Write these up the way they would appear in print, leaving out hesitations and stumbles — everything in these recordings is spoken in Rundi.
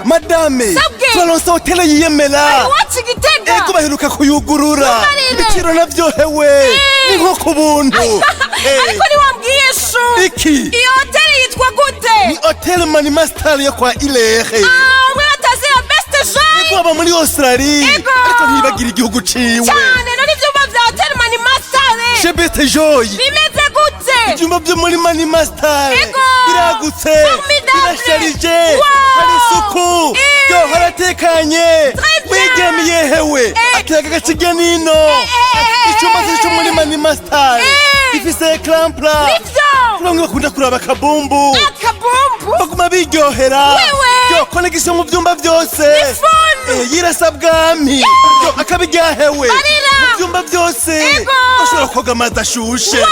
Madame, twaronse hoteli yiyemera. Ego baheruka kuyugurura. Ibiciro navyohewe. Ni nko ku buntu. Ariko niwambwiye shu. Iki? Iyo hoteli yitwa gute? Ni Hotel Manimastal yo kwa Ilehe. Mwe batazi ya Best Joy. Ego aba muri Australia. Ariko ntibagira igihugu ciwe. Cyane no n'ivyumba vya Hotel Manimastal. Chez Best Joy. Bimeze gute? Ivyumba vyo muri Manimastal. Biragutse. Birasharije. Hari isuku. Yo haratekanye. Wigemiye hewe. Akayaga gaciga nino. Icyumba cyo muri Manimastal. Ifise ecran plat. Kurongo bakunda kuraba kabumbu. Kabumbu. Baguma biryohera. Yo connection mu vyumba vyose. Yirasabwami. Yo akabiryahewe. Mu vyumba vyose. Ushobora koga amazi ashushe. Wow,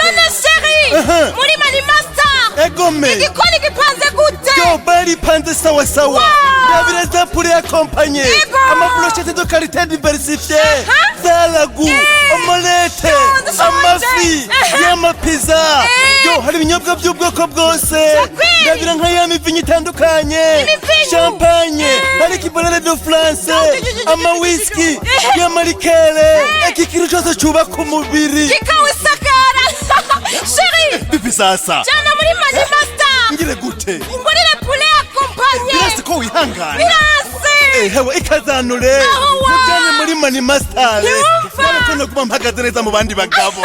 none chérie. Muri Manimastal. Egome. Igikoni gipanze gute? Yo bari panze sawa sawa. Yabireza pour accompagner. Amabrochette de qualité diversifiée. Zalagu, omelette, amafi, yama pizza. Yo hari ibinyobwa by'ubwoko bwose. Ndabira nka ya mivinyo itandukanye. Champagne, hari kibolere de France, ama whisky, yama likere. Ikintu cyose cyubaka umubiri. Kikawe sakara. Chérie. Bibi sasa. Jana muri Manimastal. Ngire gute? Ngorire poulet accompagné. Birase ko wihangana. Birase. Hewe ikazanure. Mujyane muri Manimastal. Nako no kuba mpagaze neza mu bandi bagabo.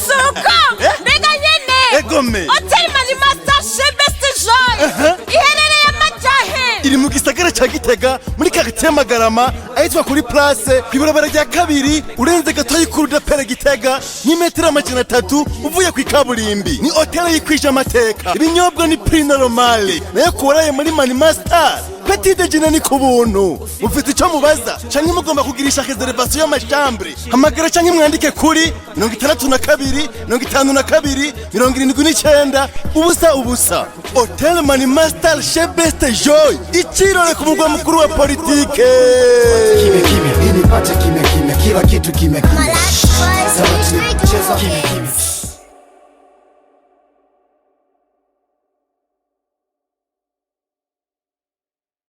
Suko. Mbega nyene. Egome. Hotel Manimastal chez Best Joy. Iherereye amajahe. Iri mu gisagara ca Gitega muri quartier Magarama ahitwa kuri place kwibarabara rya kabiri urenze gatoyi kuri dapere Gitega n'imetero 300 uvuye ku ikaburimbi. Ni hotel yikwije amateka. Ibinyobwa ni prix normal. Nayo kuwaraye muri Manimastal. Petit déjeuner ni ku buntu. Mufite icyo mubaza canke mugomba kugirisha réservation y'amachambre. Hamagara canke mwandike kuri 62 52 79 ubusa. Hotel Manimastal chez Best Joy. Ichirore ku mugwa mukuru wa politike. Kimya, nipate kimya, kila kitu kimya. Sauti, cheza kimya.